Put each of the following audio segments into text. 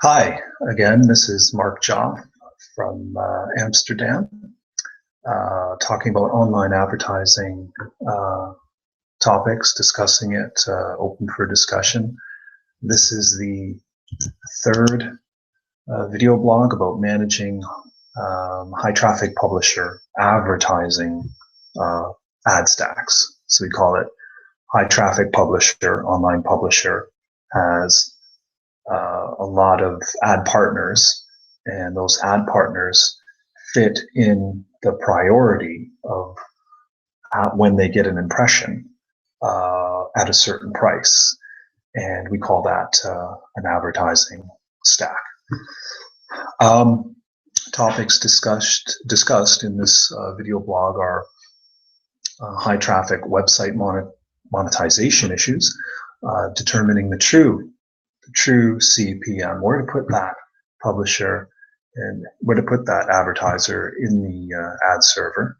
Hi, again, this is Mark Joff from Amsterdam, talking about online advertising topics, discussing it, open for discussion. This is the third video blog about managing high traffic publisher advertising ad stacks. So we call it high traffic publisher, online publisher has a lot of ad partners, and those ad partners fit in the priority of when they get an impression at a certain price, and we call that an advertising stack. Topics discussed in this video blog are high traffic website monetization issues, determining the true CPM, where to put that publisher and where to put that advertiser in the ad server,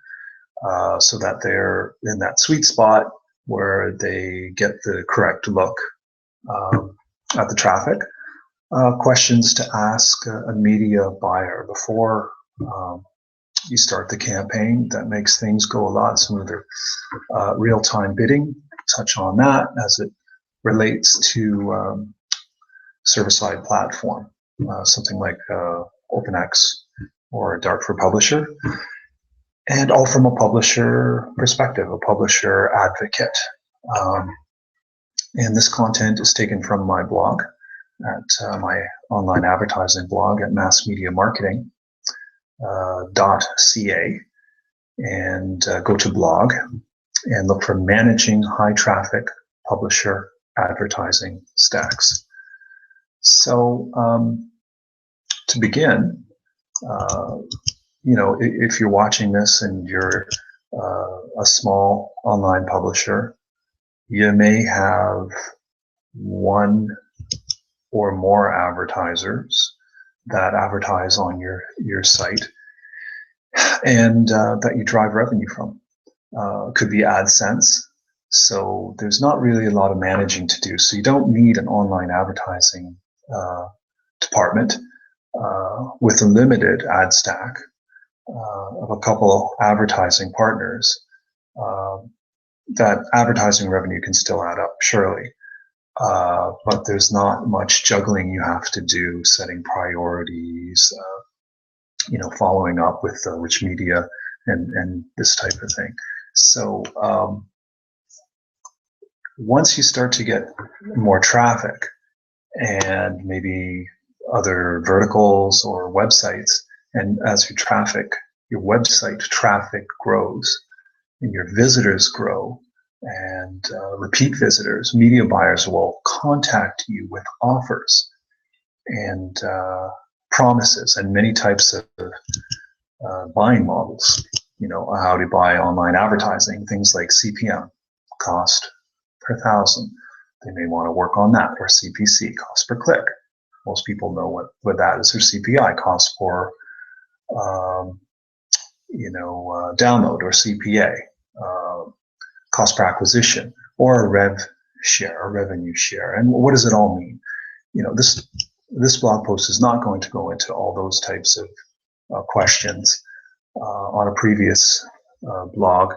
so that they're in that sweet spot where they get the correct look at the traffic. Questions to ask a media buyer before you start the campaign that makes things go a lot smoother. Real-time bidding, touch on that as it relates to server-side platform, something like OpenX or Dart for Publisher, and all from a publisher perspective, a publisher advocate. And this content is taken from my blog at my online advertising blog at massmediamarketing.ca, and go to blog and look for managing high traffic publisher advertising stacks. So to begin, if you're watching this and you're a small online publisher, you may have one or more advertisers that advertise on your site and that you drive revenue from. Could be AdSense. So there's not really a lot of managing to do. So you don't need an online advertising department with a limited ad stack of a couple advertising partners. That advertising revenue can still add up, surely. But there's not much juggling you have to do, setting priorities, following up with which media and this type of thing. So once you start to get more traffic and maybe other verticals or websites, and as your website traffic grows and your visitors grow and repeat visitors, media buyers will contact you with offers and promises and many types of buying models. How to buy online advertising, things like CPM, cost per thousand. They may want to work on that, or CPC, cost per click. Most people know what that is, or CPI, cost for download, or CPA, cost per acquisition, or a rev share, or revenue share. And what does it all mean? This blog post is not going to go into all those types of questions. On a previous blog,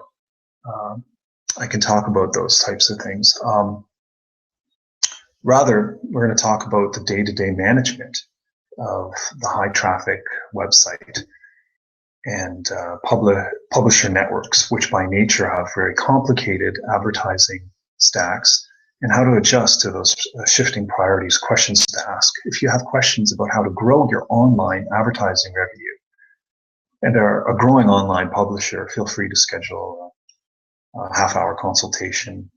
I can talk about those types of things. Rather, we're going to talk about the day-to-day management of the high traffic website and publisher networks, which by nature have very complicated advertising stacks, and how to adjust to those shifting priorities, questions to ask. If you have questions about how to grow your online advertising revenue and are a growing online publisher, feel free to schedule a half-hour consultation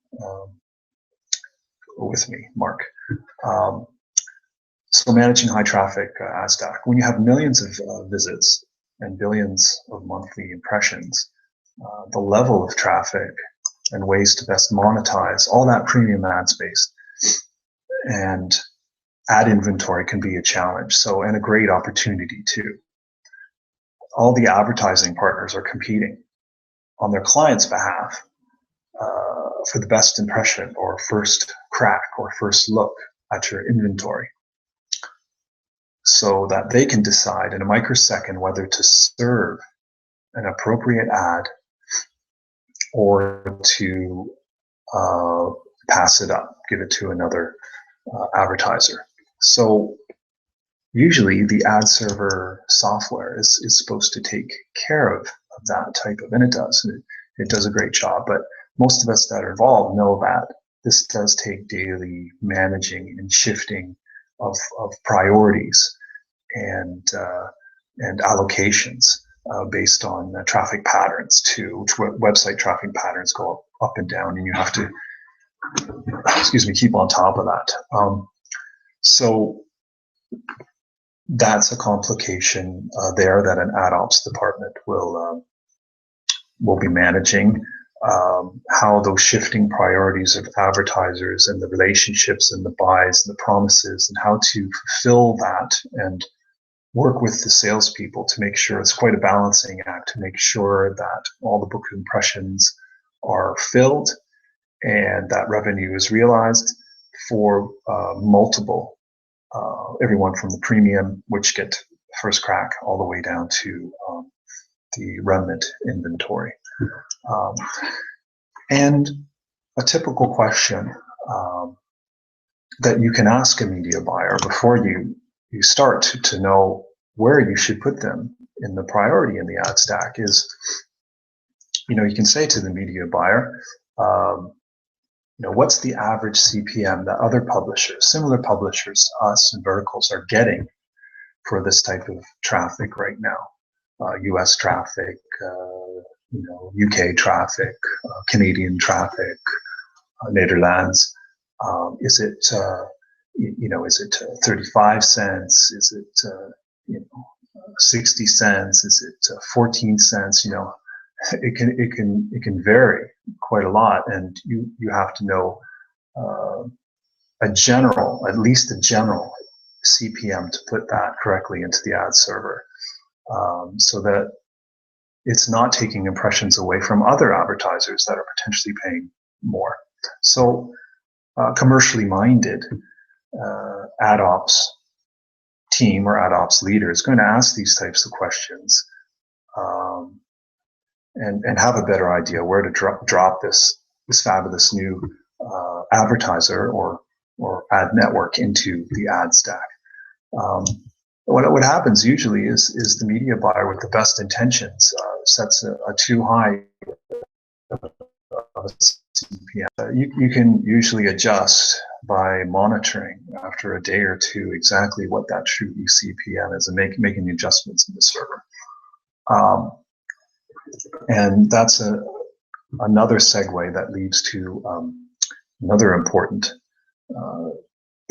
with me, Mark. So managing high traffic ad stack. When you have millions of visits and billions of monthly impressions, the level of traffic and ways to best monetize all that premium ad space and ad inventory can be a challenge. So, and a great opportunity too. All the advertising partners are competing on their clients' behalf for the best impression or first crack or first look at your inventory, so that they can decide in a microsecond whether to serve an appropriate ad or to pass it up, give it to another advertiser. So usually the ad server software is supposed to take care of that type of, and it does. It does a great job, but most of us that are involved know that this does take daily managing and shifting of priorities and allocations based on traffic patterns which website traffic patterns go up and down, and you have to, keep on top of that. So that's a complication there that an ad ops department will be managing. How those shifting priorities of advertisers and the relationships and the buys and the promises, and how to fulfill that and work with the salespeople to make sure it's quite a balancing act to make sure that all the book impressions are filled and that revenue is realized for multiple, everyone from the premium, which get first crack, all the way down to the remnant inventory. And a typical question that you can ask a media buyer before you start to know where you should put them in the priority in the ad stack is, you can say to the media buyer, what's the average CPM that other publishers, similar publishers to us and verticals, are getting for this type of traffic right now? US traffic, UK traffic, Canadian traffic, Netherlands. Is it 35 cents? Is it 60 cents? Is it 14 cents? It can vary quite a lot, and you have to know at least a general CPM to put that correctly into the ad server, so that it's not taking impressions away from other advertisers that are potentially paying more. So commercially minded ad ops team or ad ops leader is going to ask these types of questions and have a better idea where to drop this fabulous new advertiser or ad network into the ad stack. What happens usually is the media buyer with the best intentions sets a too high CPM. You can usually adjust by monitoring after a day or two exactly what that true CPM is and making the adjustments in the server. And that's another segue that leads to another important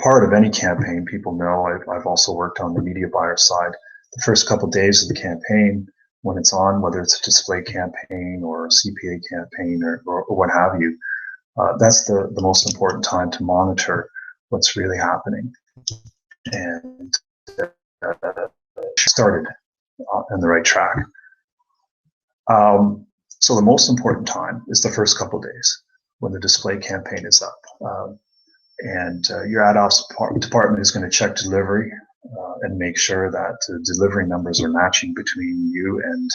part of any campaign. People know I've also worked on the media buyer side. The first couple of days of the campaign, when it's on, whether it's a display campaign or a CPA campaign or what have you, that's the most important time to monitor what's really happening and started on the right track. So the most important time is the first couple of days when the display campaign is up. And your ad ops department is going to check delivery and make sure that the delivery numbers are matching between you and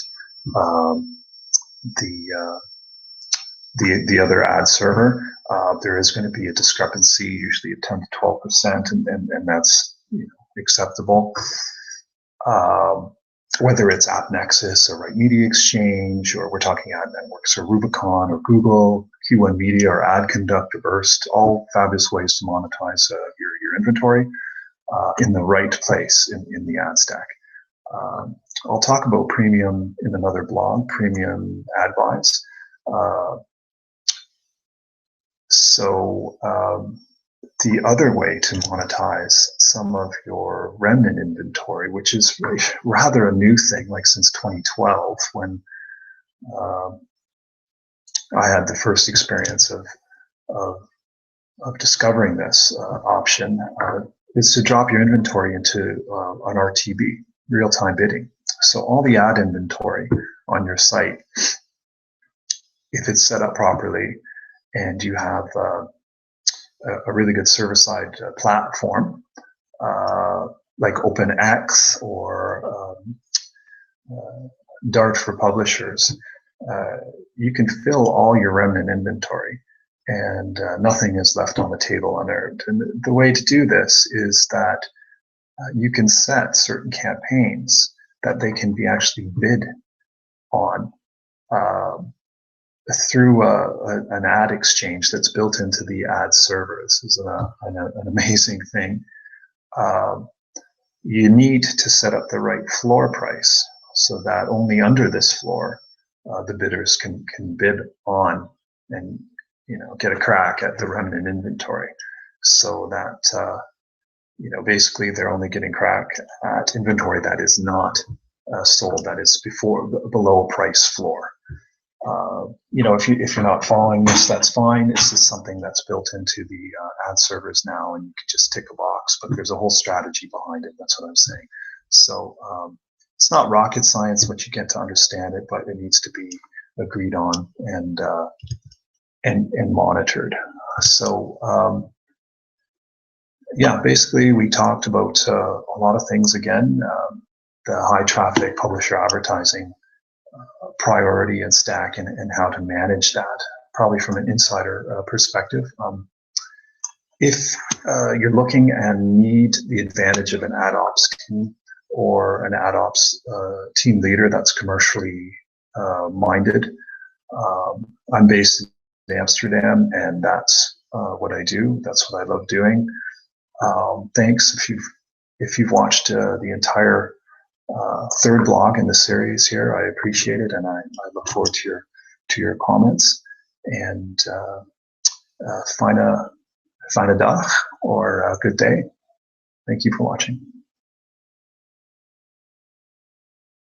the other ad server. There is going to be a discrepancy, usually of 10 to 12%, and that's acceptable. Whether it's AppNexus or Right Media Exchange, or we're talking ad networks, or Rubicon, or Google, Q1 Media, or Ad Conduct, or Burst, all fabulous ways to monetize your inventory in the right place in the ad stack. I'll talk about premium in another blog, premium ad buys. The other way to monetize some of your remnant inventory, which is rather a new thing, like since 2012, when I had the first experience of discovering this option, is to drop your inventory into an RTB, real-time bidding. So all the ad inventory on your site, if it's set up properly and you have a really good server-side platform like OpenX or Dart for publishers, you can fill all your remnant inventory and nothing is left on the table unearned. And the way to do this is that you can set certain campaigns that they can be actually bid on through an ad exchange that's built into the ad server. This is an amazing thing. You need to set up the right floor price so that only under this floor the bidders can bid on and get a crack at the remnant inventory, so that basically they're only getting crack at inventory that is not sold, that is below price floor. If you're not following this, that's fine. This is something that's built into the ad servers now, and you can just tick a box. But there's a whole strategy behind it. That's what I'm saying. So it's not rocket science once you get to understand it, but it needs to be agreed on and monitored. So yeah, basically we talked about a lot of things again. The high traffic publisher advertising priority and stack, and how to manage that, probably from an insider perspective. If you're looking and need the advantage of an ad ops team or an ad ops team leader that's commercially minded, I'm based in Amsterdam, and that's what I do. That's what I love doing. Thanks if you've watched the entire third blog in the series here. I appreciate it, and I look forward to your comments. And find a dag or a good day. Thank you for watching.